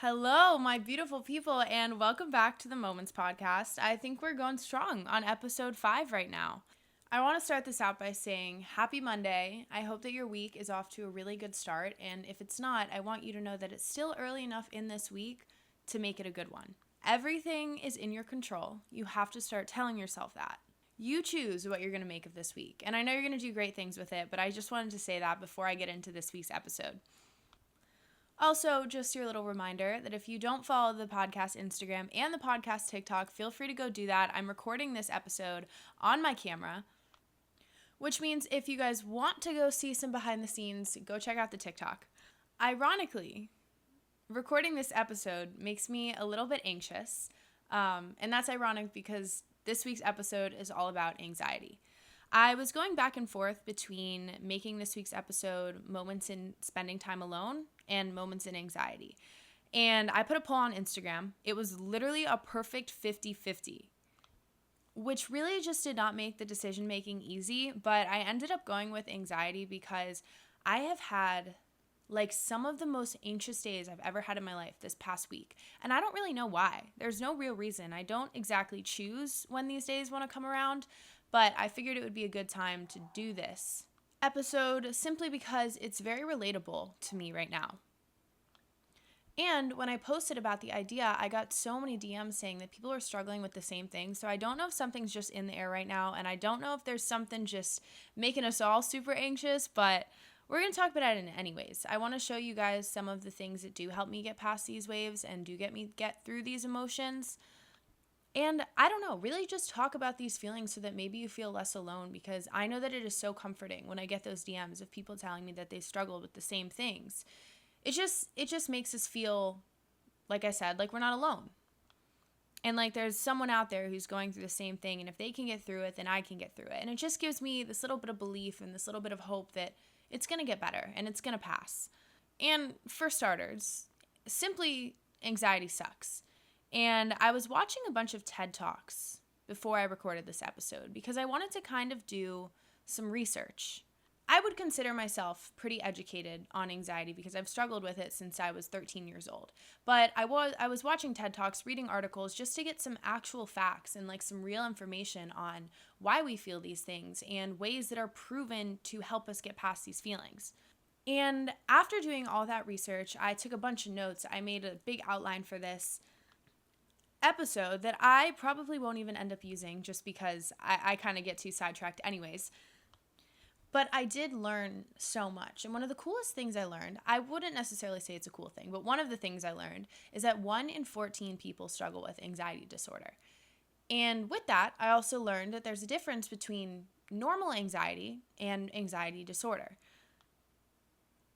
Hello, my beautiful people, and welcome back to the Moments Podcast. I think we're going strong on episode 5 right now. I want to start this out by saying happy Monday. I hope that your week is off to a really good start, and if it's not, I want you to know that it's still early enough in this week to make it a good one. Everything is in your control. You have to start telling yourself that. You choose what you're going to make of this week, and I know you're going to do great things with it, but I just wanted to say that before I get into this week's episode. Also, just your little reminder that if you don't follow the podcast Instagram and the podcast TikTok, feel free to go do that. I'm recording this episode on my camera, which means if you guys want to go see some behind the scenes, go check out the TikTok. Ironically, recording this episode makes me a little bit anxious, and that's ironic because this week's episode is all about anxiety. I was going back and forth between making this week's episode moments in spending time alone and moments in anxiety. And I put a poll on Instagram. It was literally a perfect 50-50, which really just did not make the decision making easy, but I ended up going with anxiety because I have had some of the most anxious days I've ever had in my life this past week. And I don't really know why. There's no real reason. I don't exactly choose when these days want to come around, but I figured it would be a good time to do this episode simply because it's very relatable to me right now. And when I posted about the idea, I got so many DMs saying that people are struggling with the same thing. So I don't know if something's just in the air right now, and I don't know if there's something just making us all super anxious, but we're going to talk about it anyways. I want to show you guys some of the things that do help me get past these waves and do get through these emotions. And I don't know, really just talk about these feelings so that maybe you feel less alone, because I know that it is so comforting when I get those DMs of people telling me that they struggle with the same things. It just makes us feel, like I said, like we're not alone. And there's someone out there who's going through the same thing, and if they can get through it, then I can get through it. And it just gives me this little bit of belief and this little bit of hope that it's going to get better and it's going to pass. And for starters, simply anxiety sucks. And I was watching a bunch of TED Talks before I recorded this episode because I wanted to kind of do some research. I would consider myself pretty educated on anxiety because I've struggled with it since I was 13 years old. But I was watching TED Talks, reading articles just to get some actual facts and some real information on why we feel these things and ways that are proven to help us get past these feelings. And after doing all that research, I took a bunch of notes. I made a big outline for this episode that I probably won't even end up using just because I kind of get too sidetracked anyways. But I did learn so much. And one of the coolest things I learned, I wouldn't necessarily say it's a cool thing, but one of the things I learned is that 1 in 14 people struggle with anxiety disorder. And with that, I also learned that there's a difference between normal anxiety and anxiety disorder.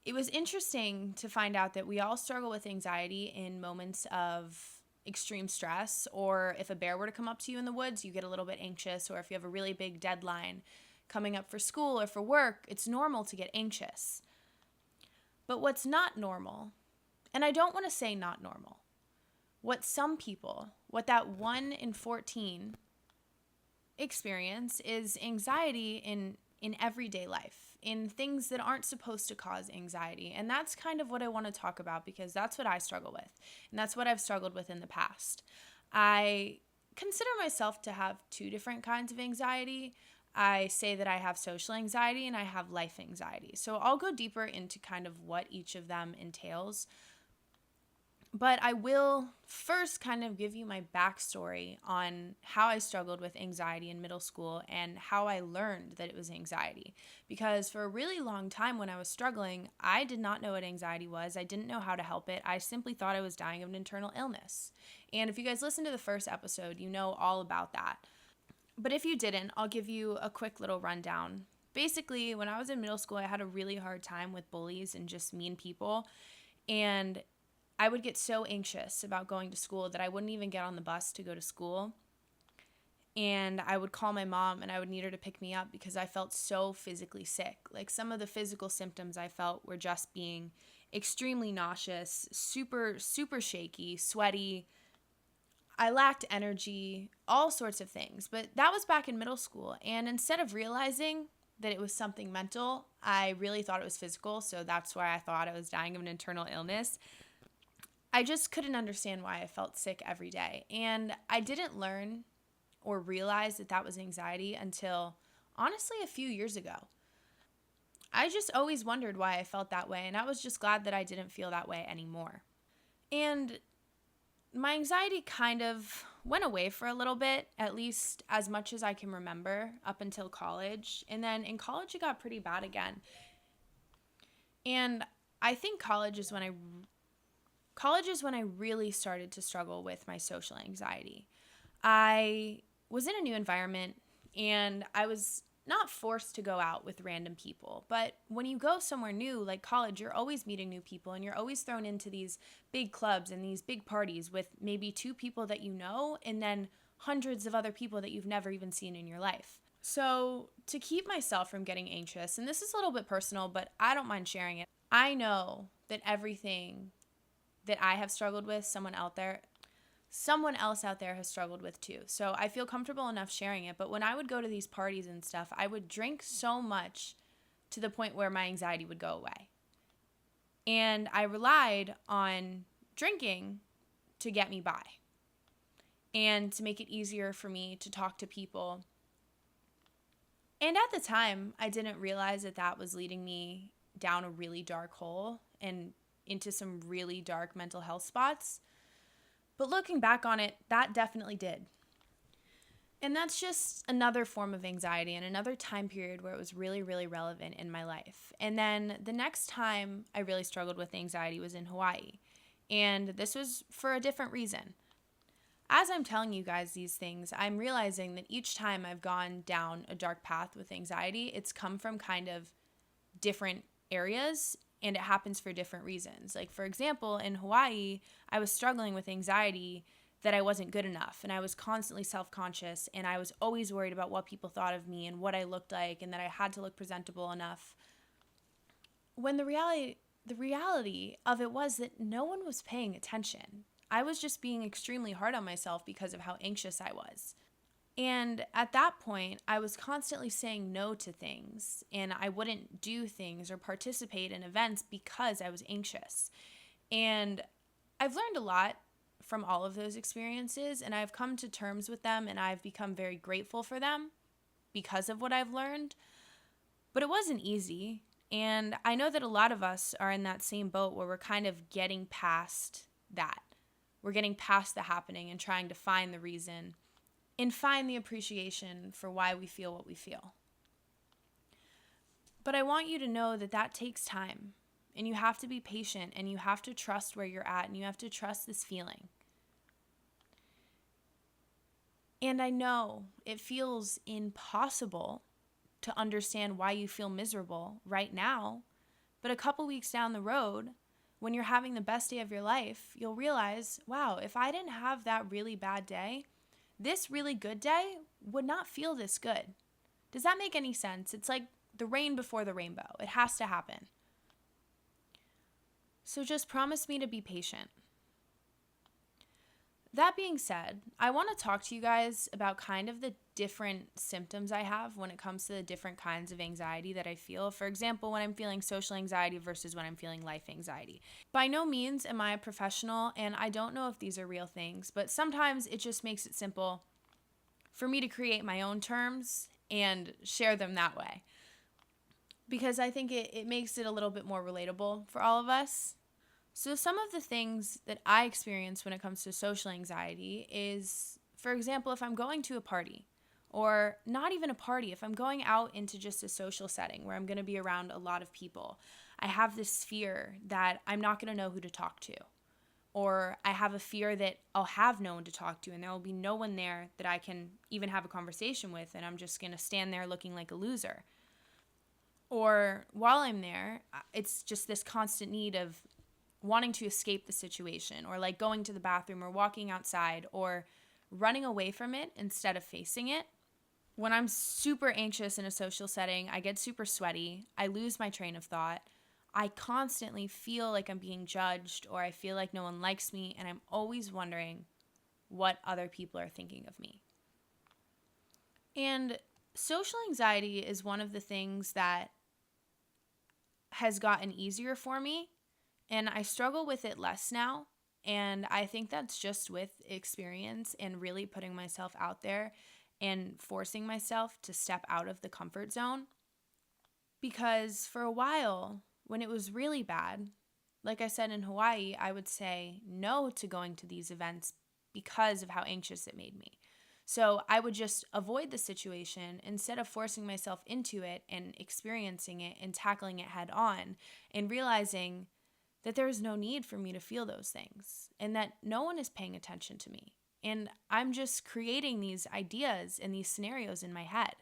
It was interesting to find out that we all struggle with anxiety in moments of extreme stress, or if a bear were to come up to you in the woods, you get a little bit anxious, or if you have a really big deadline coming up for school or for work, it's normal to get anxious. But what's not normal, and I don't want to say not normal, what that 1 in 14 experience is anxiety in everyday life, in things that aren't supposed to cause anxiety. And that's kind of what I want to talk about because that's what I struggle with. And that's what I've struggled with in the past. I consider myself to have 2 different kinds of anxiety. I say that I have social anxiety and I have life anxiety. So I'll go deeper into kind of what each of them entails. But I will first kind of give you my backstory on how I struggled with anxiety in middle school and how I learned that it was anxiety. Because for a really long time when I was struggling, I did not know what anxiety was. I didn't know how to help it. I simply thought I was dying of an internal illness. And if you guys listened to the first episode, you know all about that. But if you didn't, I'll give you a quick little rundown. Basically, when I was in middle school, I had a really hard time with bullies and just mean people. And I would get so anxious about going to school that I wouldn't even get on the bus to go to school. And I would call my mom and I would need her to pick me up because I felt so physically sick. Some of the physical symptoms I felt were just being extremely nauseous, super, super shaky, sweaty. I lacked energy, all sorts of things. But that was back in middle school. And instead of realizing that it was something mental, I really thought it was physical. So that's why I thought I was dying of an internal illness. I just couldn't understand why I felt sick every day. And I didn't learn or realize that that was anxiety until honestly a few years ago. I just always wondered why I felt that way, and I was just glad that I didn't feel that way anymore. And my anxiety kind of went away for a little bit, at least as much as I can remember, up until college. And then in college, it got pretty bad again. And I think college is when I really started to struggle with my social anxiety. I was in a new environment, and I was not forced to go out with random people. But when you go somewhere new, like college, you're always meeting new people, and you're always thrown into these big clubs and these big parties with maybe 2 people that you know, and then hundreds of other people that you've never even seen in your life. So to keep myself from getting anxious, and this is a little bit personal, but I don't mind sharing it. I know that everything that I have struggled with, someone else out there has struggled with too. So I feel comfortable enough sharing it. But when I would go to these parties and stuff, I would drink so much to the point where my anxiety would go away. And I relied on drinking to get me by and to make it easier for me to talk to people. And at the time, I didn't realize that that was leading me down a really dark hole and into some really dark mental health spots. But looking back on it, that definitely did. And that's just another form of anxiety and another time period where it was really, really relevant in my life. And then the next time I really struggled with anxiety was in Hawaii. And this was for a different reason. As I'm telling you guys these things, I'm realizing that each time I've gone down a dark path with anxiety, it's come from kind of different areas, and it happens for different reasons. Like, for example, in Hawaii, I was struggling with anxiety that I wasn't good enough, and I was constantly self-conscious, and I was always worried about what people thought of me and what I looked like, and that I had to look presentable enough. When the reality of it was that no one was paying attention. I was just being extremely hard on myself because of how anxious I was. And at that point, I was constantly saying no to things, and I wouldn't do things or participate in events because I was anxious. And I've learned a lot from all of those experiences, and I've come to terms with them, and I've become very grateful for them because of what I've learned. But it wasn't easy, and I know that a lot of us are in that same boat where we're kind of getting past that. We're getting past the happening and trying to find the reason and find the appreciation for why we feel what we feel. But I want you to know that that takes time, and you have to be patient, and you have to trust where you're at, and you have to trust this feeling. And I know it feels impossible to understand why you feel miserable right now, but a couple weeks down the road, when you're having the best day of your life, you'll realize, wow, if I didn't have that really bad day, this really good day would not feel this good. Does that make any sense? It's like the rain before the rainbow. It has to happen. So just promise me to be patient. That being said, I want to talk to you guys about kind of the different symptoms I have when it comes to the different kinds of anxiety that I feel. For example, when I'm feeling social anxiety versus when I'm feeling life anxiety. By no means am I a professional, and I don't know if these are real things, but sometimes it just makes it simple for me to create my own terms and share them that way. Because I think it makes it a little bit more relatable for all of us. So some of the things that I experience when it comes to social anxiety is, for example, if I'm going to a party, or not even a party, if I'm going out into just a social setting where I'm going to be around a lot of people, I have this fear that I'm not going to know who to talk to. Or I have a fear that I'll have no one to talk to and there will be no one there that I can even have a conversation with, and I'm just going to stand there looking like a loser. Or while I'm there, it's just this constant need of wanting to escape the situation, or like going to the bathroom or walking outside or running away from it instead of facing it. When I'm super anxious in a social setting, I get super sweaty. I lose my train of thought. I constantly feel like I'm being judged, or I feel like no one likes me, and I'm always wondering what other people are thinking of me. And social anxiety is one of the things that has gotten easier for me, and I struggle with it less now. And I think that's just with experience and really putting myself out there and forcing myself to step out of the comfort zone. Because for a while, when it was really bad, like I said in Hawaii, I would say no to going to these events because of how anxious it made me. So I would just avoid the situation instead of forcing myself into it and experiencing it and tackling it head on and realizing that there is no need for me to feel those things and that no one is paying attention to me. And I'm just creating these ideas and these scenarios in my head.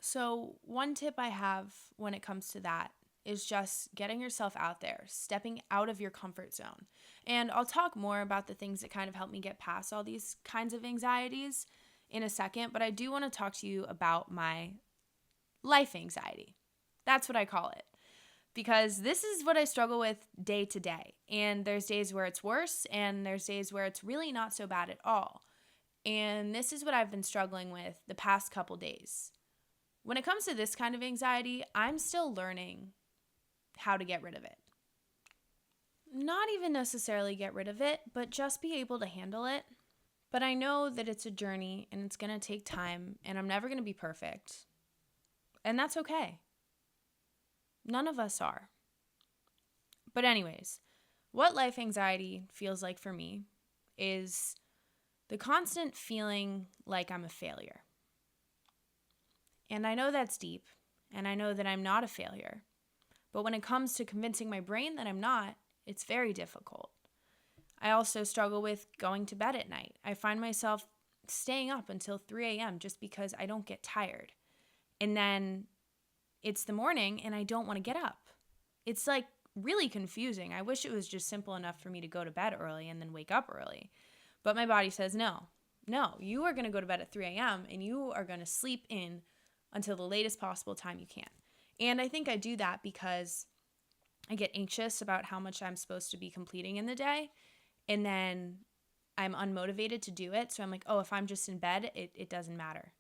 So one tip I have when it comes to that is just getting yourself out there, stepping out of your comfort zone. And I'll talk more about the things that kind of help me get past all these kinds of anxieties in a second, but I do want to talk to you about my life anxiety. That's what I call it. Because this is what I struggle with day to day. And there's days where it's worse, and there's days where it's really not so bad at all. And this is what I've been struggling with the past couple days. When it comes to this kind of anxiety, I'm still learning how to get rid of it. Not even necessarily get rid of it, but just be able to handle it. But I know that it's a journey and it's going to take time and I'm never going to be perfect. And that's okay. None of us are. But anyways, what life anxiety feels like for me is the constant feeling like I'm a failure. And I know that's deep, and I know that I'm not a failure. But when it comes to convincing my brain that I'm not, it's very difficult. I also struggle with going to bed at night. I find myself staying up until 3 a.m. just because I don't get tired. And then it's the morning and I don't want to get up. It's like really confusing. I wish it was just simple enough for me to go to bed early and then wake up early. But my body says no, you are going to go to bed at 3 a.m. and you are going to sleep in until the latest possible time you can. And I think I do that because I get anxious about how much I'm supposed to be completing in the day. And then I'm unmotivated to do it. So I'm like, oh, if I'm just in bed, it doesn't matter.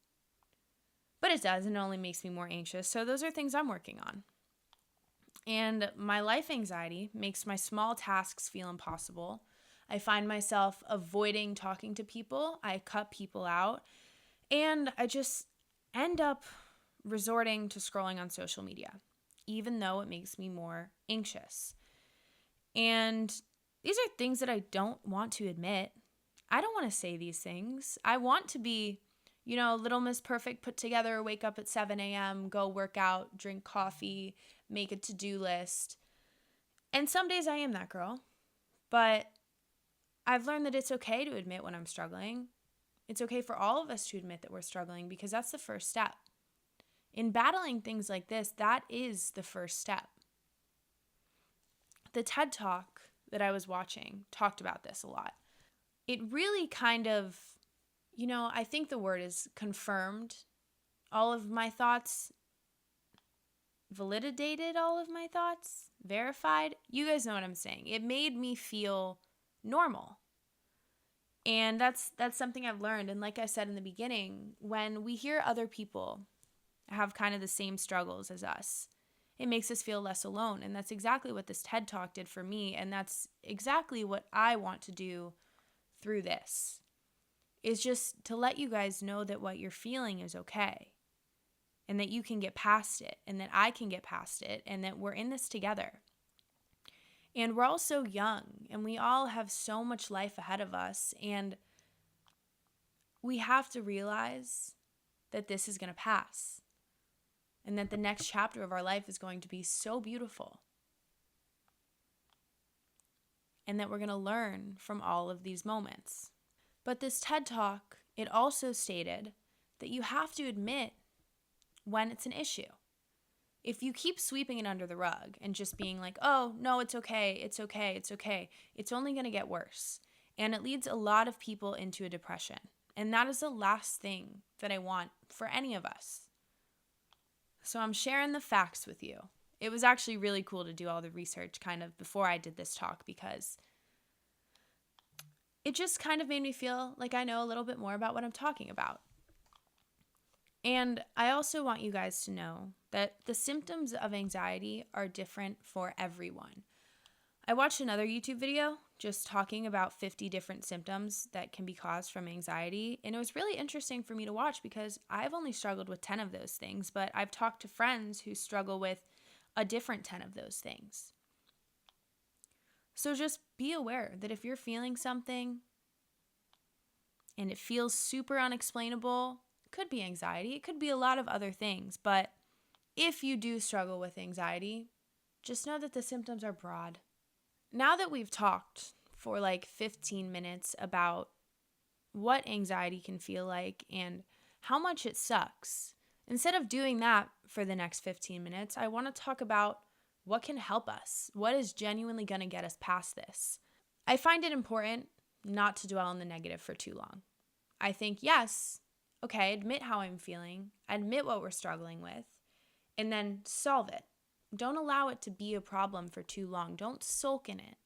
But it does, and it only makes me more anxious. So those are things I'm working on. And my life anxiety makes my small tasks feel impossible. I find myself avoiding talking to people. I cut people out. And I just end up resorting to scrolling on social media, even though it makes me more anxious. And these are things that I don't want to admit. I don't want to say these things. I want to be, Little Miss Perfect, put together, wake up at 7 a.m., go work out, drink coffee, make a to-do list. And some days I am that girl. But I've learned that it's okay to admit when I'm struggling. It's okay for all of us to admit that we're struggling because that's the first step. In battling things like this, that is the first step. The TED Talk that I was watching talked about this a lot. It really kind of, I think the word is confirmed all of my thoughts, validated all of my thoughts, verified. You guys know what I'm saying. It made me feel normal. And that's something I've learned. And like I said in the beginning, when we hear other people have kind of the same struggles as us, it makes us feel less alone. And that's exactly what this TED Talk did for me. And that's exactly what I want to do through this, is just to let you guys know that what you're feeling is okay. And that you can get past it. And that I can get past it. And that we're in this together. And we're all so young. And we all have so much life ahead of us. And we have to realize that this is going to pass. And that the next chapter of our life is going to be so beautiful. And that we're going to learn from all of these moments. But this TED Talk, it also stated that you have to admit when it's an issue. If you keep sweeping it under the rug and just being like, oh, no, it's okay, it's okay, it's okay, it's only going to get worse. And it leads a lot of people into a depression. And that is the last thing that I want for any of us. So I'm sharing the facts with you. It was actually really cool to do all the research kind of before I did this talk because it just kind of made me feel like I know a little bit more about what I'm talking about. And I also want you guys to know that the symptoms of anxiety are different for everyone. I watched another YouTube video just talking about 50 different symptoms that can be caused from anxiety. And it was really interesting for me to watch because I've only struggled with 10 of those things, but I've talked to friends who struggle with a different 10 of those things. So just be aware that if you're feeling something and it feels super unexplainable, it could be anxiety, it could be a lot of other things. But if you do struggle with anxiety, just know that the symptoms are broad. Now that we've talked for like 15 minutes about what anxiety can feel like and how much it sucks, instead of doing that for the next 15 minutes, I want to talk about what can help us, what is genuinely going to get us past this. I find it important not to dwell on the negative for too long. I think, yes, okay, admit how I'm feeling, admit what we're struggling with, and then solve it. Don't allow it to be a problem for too long. Don't sulk in it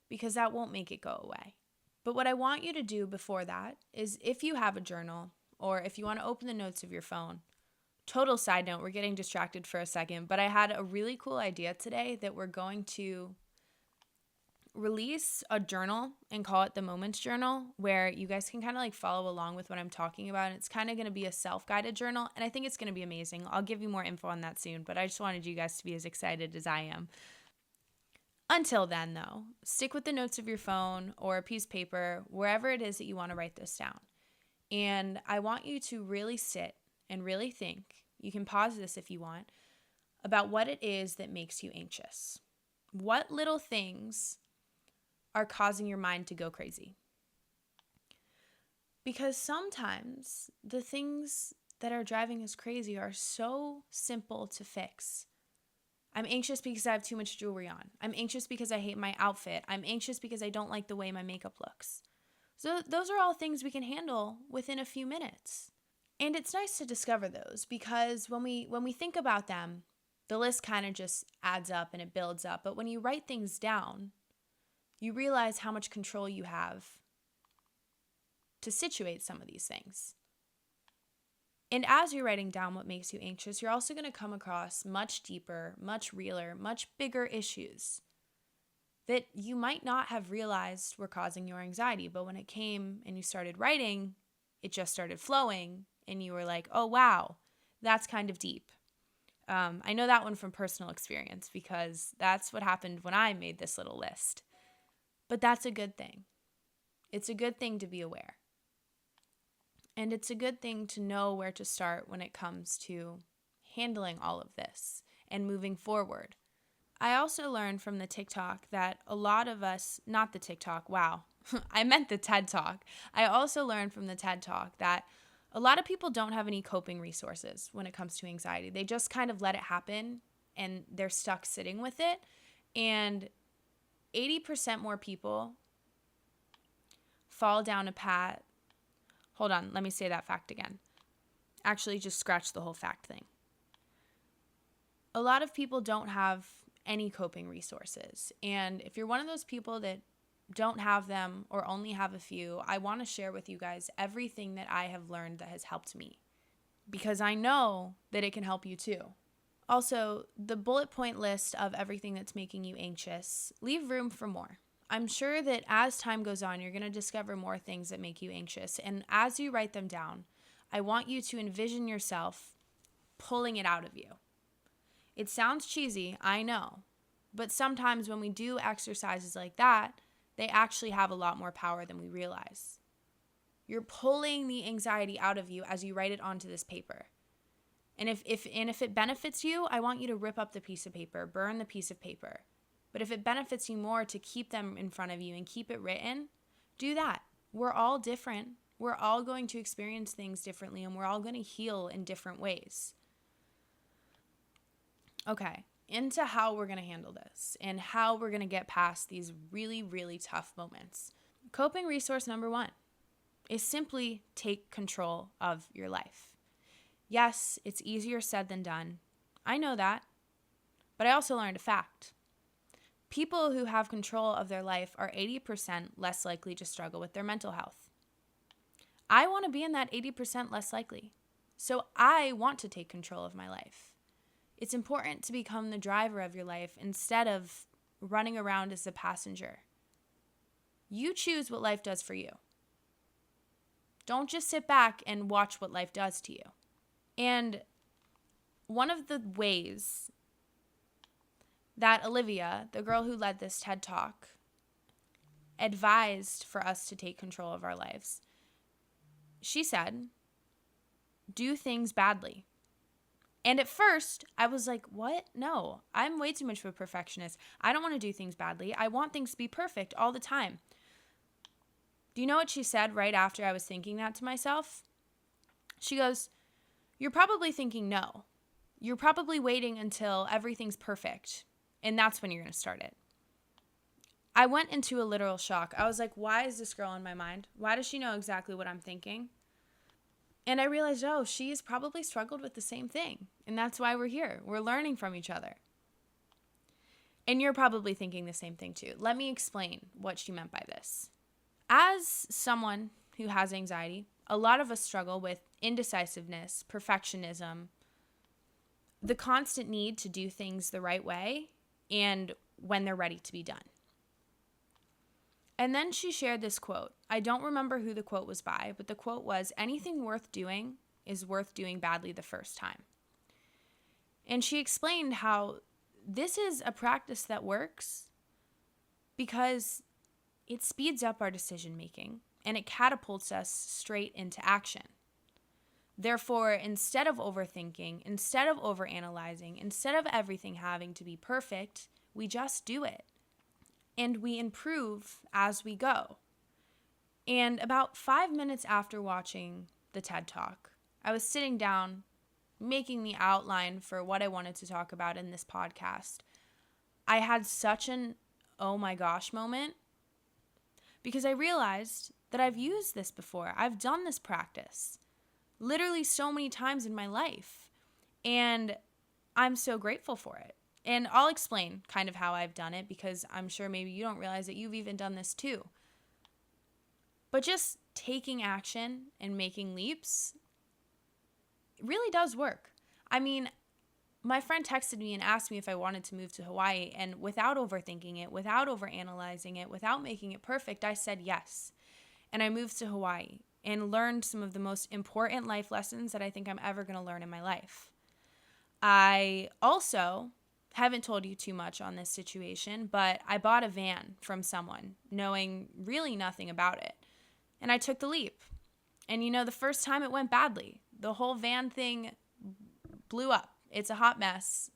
because that won't make it go away. But what I want you to do before that is, if you have a journal or if you want to open the notes of your phone, total side note, we're getting distracted for a second, but I had a really cool idea today that we're going to release a journal and call it the Moments Journal, where you guys can kind of like follow along with what I'm talking about. And it's kind of going to be a self-guided journal, and I think it's going to be amazing. I'll give you more info on that soon, but I just wanted you guys to be as excited as I am. Until then, though, stick with the notes of your phone or a piece of paper, wherever it is that you want to write this down. And I want you to really sit and really think, you can pause this if you want, about what it is that makes you anxious. What little things are causing your mind to go crazy? Because sometimes the things that are driving us crazy are so simple to fix. I'm anxious because I have too much jewelry on. I'm anxious because I hate my outfit. I'm anxious because I don't like the way my makeup looks. So those are all things we can handle within a few minutes. And it's nice to discover those, because when we think about them, the list kind of just adds up and it builds up. But when you write things down, you realize how much control you have to situate some of these things. And as you're writing down what makes you anxious, you're also going to come across much deeper, much realer, much bigger issues that you might not have realized were causing your anxiety. But when it came and you started writing, it just started flowing and you were like, oh, wow, that's kind of deep. I know that one from personal experience because that's what happened when I made this little list. But that's a good thing. It's a good thing to be aware. And it's a good thing to know where to start when it comes to handling all of this and moving forward. I also learned from the TikTok that a lot of us, not the TikTok, wow, I meant the TED Talk. I also learned from the TED Talk that a lot of people don't have any coping resources when it comes to anxiety. They just kind of let it happen and they're stuck sitting with it. And 80% more people fall down a path. Hold on, let me say that fact again. Actually, just scratch the whole fact thing. A lot of people don't have any coping resources. And if you're one of those people that don't have them or only have a few, I want to share with you guys everything that I have learned that has helped me, because I know that it can help you too. Also, the bullet point list of everything that's making you anxious, leave room for more. I'm sure that as time goes on, you're going to discover more things that make you anxious. And as you write them down, I want you to envision yourself pulling it out of you. It sounds cheesy, I know. But sometimes when we do exercises like that, they actually have a lot more power than we realize. You're pulling the anxiety out of you as you write it onto this paper. And if it benefits you, I want you to rip up the piece of paper, burn the piece of paper. But if it benefits you more to keep them in front of you and keep it written, do that. We're all different. We're all going to experience things differently, and we're all going to heal in different ways. Okay, into how we're going to handle this and how we're going to get past these really, really tough moments. Coping resource number 1 is simply take control of your life. Yes, it's easier said than done. I know that. But I also learned a fact. People who have control of their life are 80% less likely to struggle with their mental health. I want to be in that 80% less likely. So I want to take control of my life. It's important to become the driver of your life instead of running around as the passenger. You choose what life does for you. Don't just sit back and watch what life does to you. And one of the ways that Olivia, the girl who led this TED Talk, advised for us to take control of our lives, she said, do things badly. And at first, I was like, what? No, I'm way too much of a perfectionist. I don't want to do things badly. I want things to be perfect all the time. Do you know what she said right after I was thinking that to myself? She goes, you're probably thinking no. You're probably waiting until everything's perfect, and that's when you're going to start it. I went into a literal shock. I was like, why is this girl in my mind? Why does she know exactly what I'm thinking? And I realized, oh, she's probably struggled with the same thing. And that's why we're here. We're learning from each other. And you're probably thinking the same thing too. Let me explain what she meant by this. As someone who has anxiety, a lot of us struggle with indecisiveness, perfectionism, the constant need to do things the right way, and when they're ready to be done. And then she shared this quote. I don't remember who the quote was by, but the quote was, anything worth doing is worth doing badly the first time. And she explained how this is a practice that works because it speeds up our decision making and it catapults us straight into action. Therefore, instead of overthinking, instead of overanalyzing, instead of everything having to be perfect, we just do it. And we improve as we go. And about 5 minutes after watching the TED Talk, I was sitting down, making the outline for what I wanted to talk about in this podcast. I had such an oh my gosh moment because I realized that I've used this before. I've done this practice literally so many times in my life, and I'm so grateful for it. And I'll explain kind of how I've done it because I'm sure maybe you don't realize that you've even done this too. But just taking action and making leaps really does work. I mean, my friend texted me and asked me if I wanted to move to Hawaii, and without overthinking it, without overanalyzing it, without making it perfect, I said yes. And I moved to Hawaii and learned some of the most important life lessons that I think I'm ever going to learn in my life. I also haven't told you too much on this situation, but I bought a van from someone, knowing really nothing about it. And I took the leap. And the first time it went badly. The whole van thing blew up. It's a hot mess.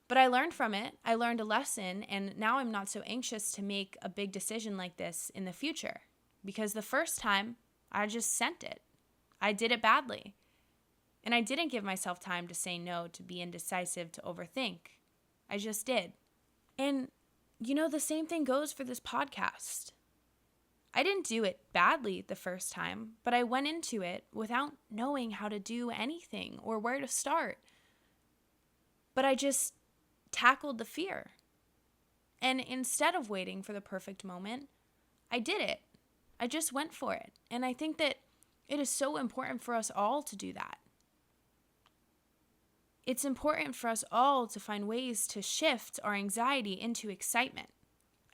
But I learned from it. I learned a lesson, and now I'm not so anxious to make a big decision like this in the future. Because the first time, I just sent it. I did it badly. And I didn't give myself time to say no, to be indecisive, to overthink. I just did. And, the same thing goes for this podcast. I didn't do it badly the first time, but I went into it without knowing how to do anything or where to start. But I just tackled the fear. And instead of waiting for the perfect moment, I did it. I just went for it. And I think that it is so important for us all to do that. It's important for us all to find ways to shift our anxiety into excitement.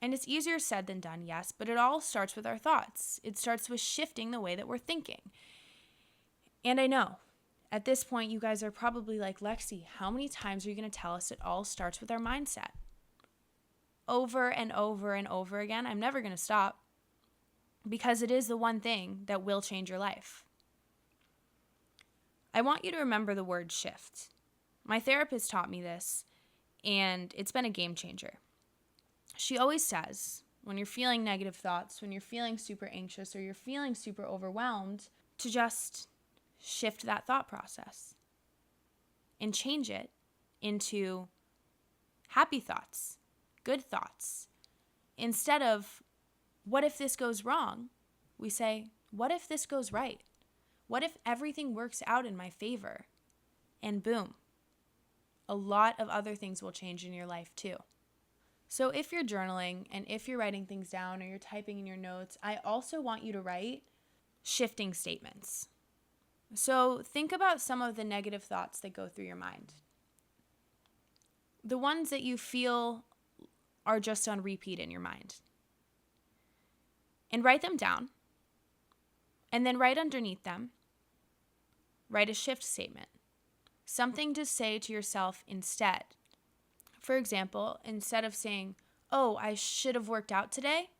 And it's easier said than done, yes, but it all starts with our thoughts. It starts with shifting the way that we're thinking. And I know, at this point, you guys are probably like, Lexi, how many times are you going to tell us it all starts with our mindset? Over and over and over again. I'm never going to stop because it is the one thing that will change your life. I want you to remember the word shift. My therapist taught me this, and it's been a game changer. She always says, when you're feeling negative thoughts, when you're feeling super anxious or you're feeling super overwhelmed, to just shift that thought process and change it into happy thoughts, good thoughts. Instead of, what if this goes wrong? We say, what if this goes right? What if everything works out in my favor? And boom, a lot of other things will change in your life too. So if you're journaling and if you're writing things down or you're typing in your notes, I also want you to write shifting statements. So think about some of the negative thoughts that go through your mind. The ones that you feel are just on repeat in your mind. And write them down. And then right underneath them, write a shift statement. Something to say to yourself instead. For example, instead of saying, "Oh, I should have worked out today,"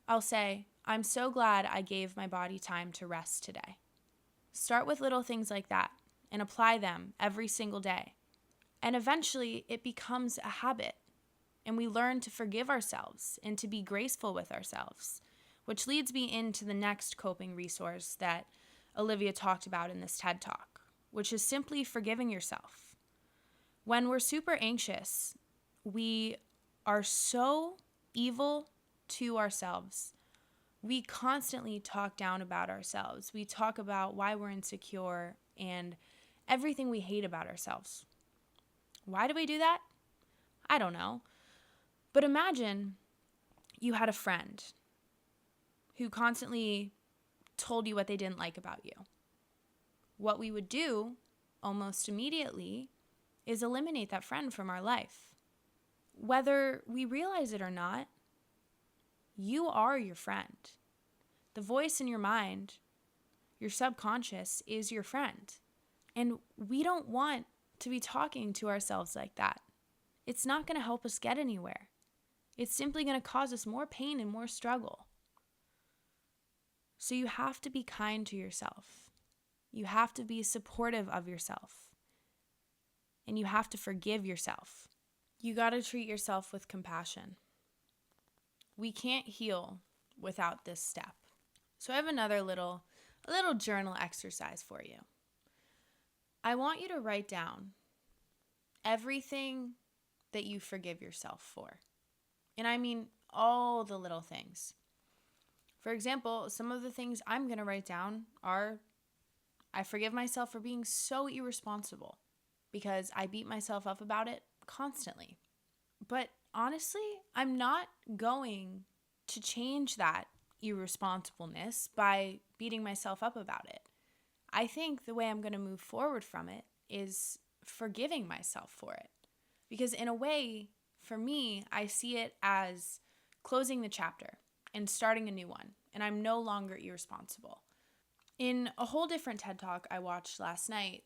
I'll say, "I'm so glad I gave my body time to rest today." Start with little things like that and apply them every single day. And eventually it becomes a habit, and we learn to forgive ourselves and to be graceful with ourselves, which leads me into the next coping resource that Olivia talked about in this TED Talk, which is simply forgiving yourself. When we're super anxious, we are so evil to ourselves. We constantly talk down about ourselves. We talk about why we're insecure and everything we hate about ourselves. Why do we do that? I don't know. But imagine you had a friend who constantly told you what they didn't like about you. What we would do almost immediately is eliminate that friend from our life. Whether we realize it or not, you are your friend. The voice in your mind, your subconscious, is your friend. And we don't want to be talking to ourselves like that. It's not going to help us get anywhere. It's simply going to cause us more pain and more struggle. So you have to be kind to yourself. You have to be supportive of yourself. And you have to forgive yourself. You got to treat yourself with compassion. We can't heal without this step. So I have a little journal exercise for you. I want you to write down everything that you forgive yourself for. And I mean all the little things. For example, some of the things I'm going to write down are, I forgive myself for being so irresponsible because I beat myself up about it constantly. But honestly, I'm not going to change that irresponsibleness by beating myself up about it. I think the way I'm going to move forward from it is forgiving myself for it. Because in a way, for me, I see it as closing the chapter and starting a new one. And I'm no longer irresponsible. In a whole different TED Talk I watched last night,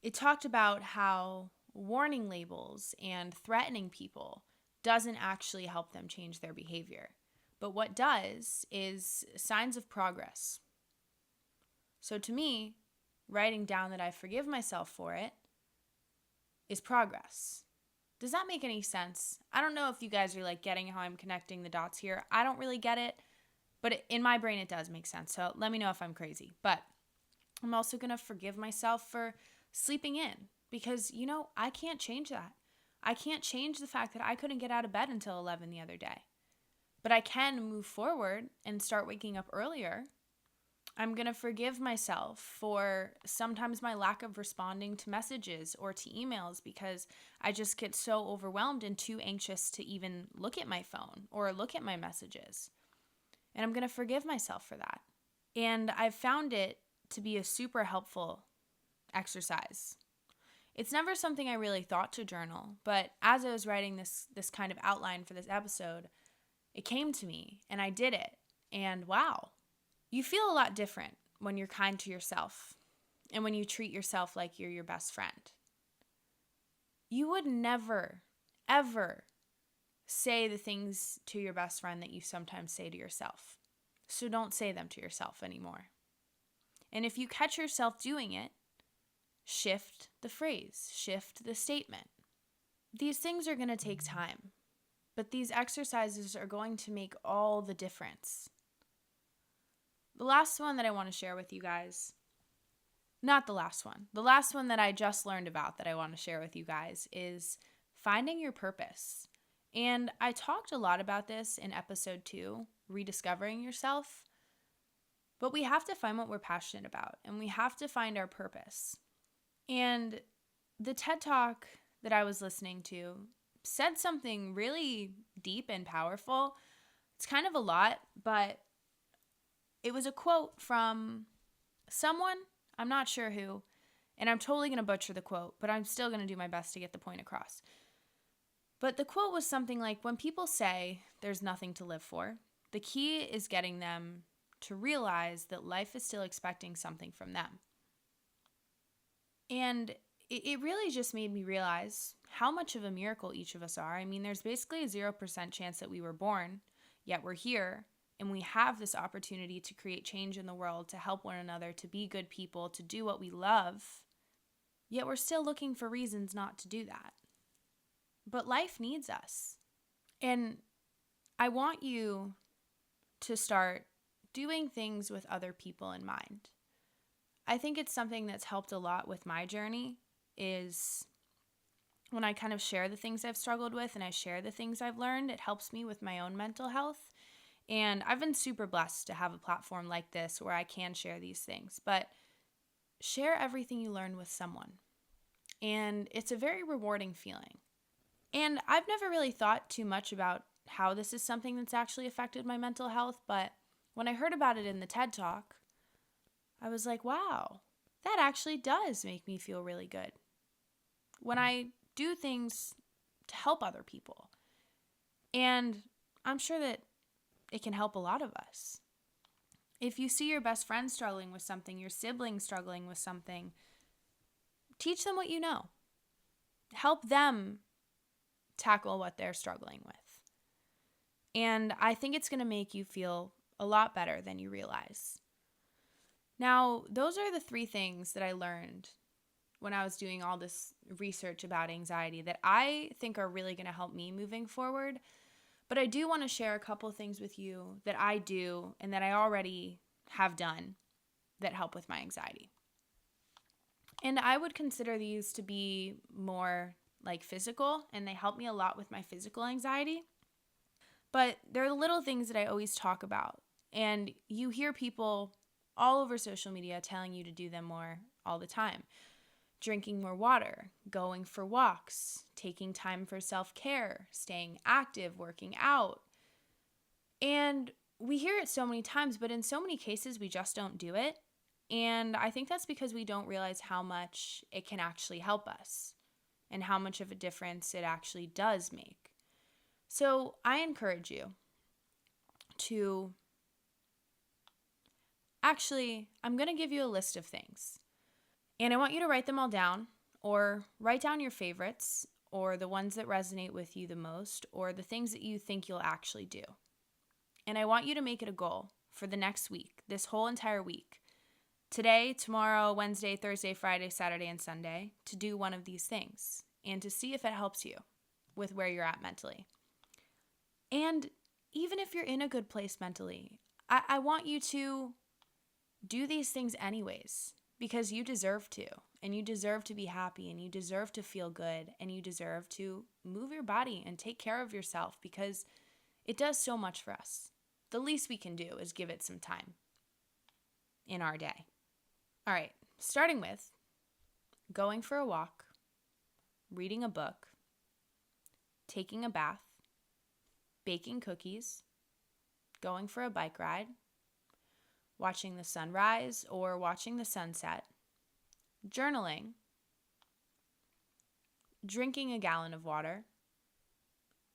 it talked about how warning labels and threatening people doesn't actually help them change their behavior. But what does is signs of progress. So to me, writing down that I forgive myself for it is progress. Does that make any sense? I don't know if you guys are getting how I'm connecting the dots here. I don't really get it, but in my brain it does make sense. So let me know if I'm crazy. But I'm also going to forgive myself for sleeping in because, I can't change that. I can't change the fact that I couldn't get out of bed until 11 the other day. But I can move forward and start waking up earlier. I'm going to forgive myself for sometimes my lack of responding to messages or to emails because I just get so overwhelmed and too anxious to even look at my phone or look at my messages. And I'm going to forgive myself for that. And I've found it to be a super helpful exercise. It's never something I really thought to journal, but as I was writing this kind of outline for this episode, it came to me and I did it. And wow, you feel a lot different when you're kind to yourself and when you treat yourself like you're your best friend. You would never, ever say the things to your best friend that you sometimes say to yourself. So don't say them to yourself anymore. And if you catch yourself doing it, shift the phrase, shift the statement. These things are going to take time, but these exercises are going to make all the difference. The last one that I want to share with you guys, not the last one that I just learned about that I want to share with you guys is finding your purpose. And I talked a lot about this in episode 2, rediscovering yourself. But we have to find what we're passionate about, and we have to find our purpose. And the TED Talk that I was listening to said something really deep and powerful. It's kind of a lot, but it was a quote from someone, I'm not sure who, and I'm totally going to butcher the quote, but I'm still going to do my best to get the point across. But the quote was something like, when people say there's nothing to live for, the key is getting them to realize that life is still expecting something from them. And it really just made me realize how much of a miracle each of us are. I mean, there's basically a 0% chance that we were born, yet we're here, and we have this opportunity to create change in the world, to help one another, to be good people, to do what we love, yet we're still looking for reasons not to do that. But life needs us. And I want you to start doing things with other people in mind. I think it's something that's helped a lot with my journey is when I kind of share the things I've struggled with and I share the things I've learned, it helps me with my own mental health. And I've been super blessed to have a platform like this where I can share these things. But share everything you learn with someone. And it's a very rewarding feeling. And I've never really thought too much about how this is something that's actually affected my mental health, but when I heard about it in the TED Talk, I was like, wow, that actually does make me feel really good. When I do things to help other people. And I'm sure that it can help a lot of us. If you see your best friend struggling with something, your sibling struggling with something, teach them what you know. Help them tackle what they're struggling with. And I think it's going to make you feel a lot better than you realize. Now, those are the 3 things that I learned when I was doing all this research about anxiety that I think are really going to help me moving forward. But I do want to share a couple things with you that I do and that I already have done that help with my anxiety. And I would consider these to be more like physical, and they help me a lot with my physical anxiety. But they're the little things that I always talk about. And you hear people all over social media telling you to do them more all the time. Drinking more water, going for walks, taking time for self-care, staying active, working out. And we hear it so many times, but in so many cases, we just don't do it. And I think that's because we don't realize how much it can actually help us and how much of a difference it actually does make. So I encourage you to I'm going to give you a list of things. And I want you to write them all down, or write down your favorites, or the ones that resonate with you the most, or the things that you think you'll actually do. And I want you to make it a goal for the next week, this whole entire week. Today, tomorrow, Wednesday, Thursday, Friday, Saturday, and Sunday, to do one of these things and to see if it helps you with where you're at mentally. And even if you're in a good place mentally, I want you to do these things anyways, because you deserve to, and you deserve to be happy, and you deserve to feel good, and you deserve to move your body and take care of yourself, because it does so much for us. The least we can do is give it some time in our day. All right, starting with going for a walk, reading a book, taking a bath, baking cookies, going for a bike ride, watching the sunrise or watching the sunset, journaling, drinking a gallon of water,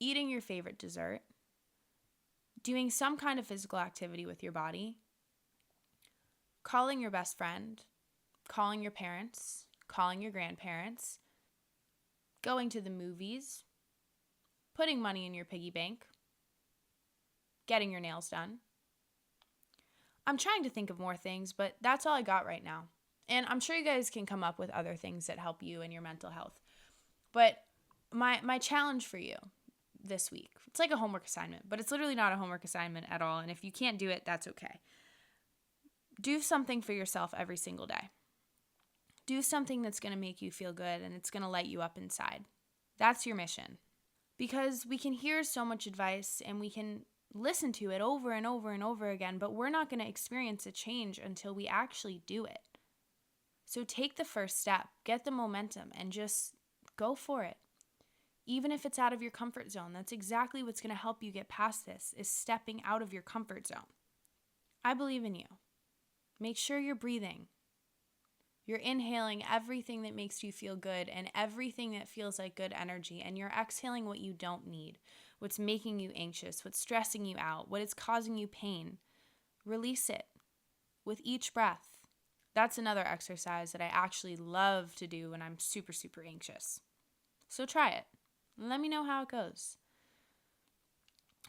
eating your favorite dessert, doing some kind of physical activity with your body, calling your best friend, calling your parents, calling your grandparents, going to the movies, putting money in your piggy bank, getting your nails done. I'm trying to think of more things, but that's all I got right now. And I'm sure you guys can come up with other things that help you in your mental health. But my challenge for you this week, it's like a homework assignment, but it's literally not a homework assignment at all. And if you can't do it, that's okay. Do something for yourself every single day. Do something that's going to make you feel good and it's going to light you up inside. That's your mission. Because we can hear so much advice and we can listen to it over and over and over again, but we're not going to experience a change until we actually do it. So take the first step, get the momentum, and just go for it. Even if it's out of your comfort zone, that's exactly what's going to help you get past this, is stepping out of your comfort zone. I believe in you. Make sure you're breathing. You're inhaling everything that makes you feel good and everything that feels like good energy, and you're exhaling what you don't need, what's making you anxious, what's stressing you out, what is causing you pain. Release it with each breath. That's another exercise that I actually love to do when I'm super, super anxious. So try it. Let me know how it goes.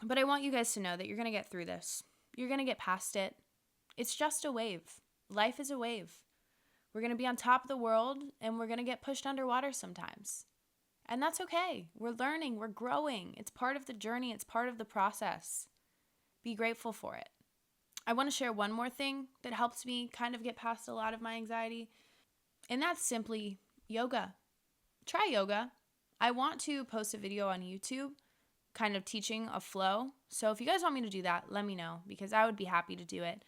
But I want you guys to know that you're going to get through this. You're going to get past it. It's just a wave. Life is a wave. We're going to be on top of the world, and we're going to get pushed underwater sometimes. And that's okay. We're learning. We're growing. It's part of the journey. It's part of the process. Be grateful for it. I want to share one more thing that helps me kind of get past a lot of my anxiety, and that's simply yoga. Try yoga. I want to post a video on YouTube kind of teaching a flow. So if you guys want me to do that, let me know, because I would be happy to do it.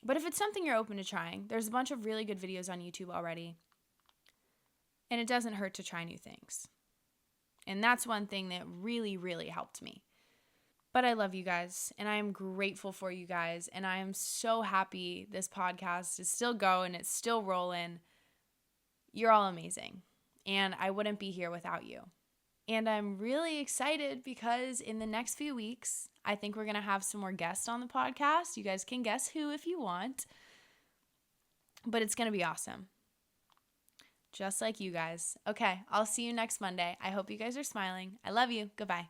But if it's something you're open to trying, there's a bunch of really good videos on YouTube already. And it doesn't hurt to try new things. And that's one thing that really, really helped me. But I love you guys, and I am grateful for you guys, and I am so happy this podcast is still going, it's still rolling. You're all amazing, and I wouldn't be here without you. And I'm really excited because in the next few weeks, I think we're going to have some more guests on the podcast. You guys can guess who if you want, but it's going to be awesome. Just like you guys. Okay, I'll see you next Monday. I hope you guys are smiling. I love you. Goodbye.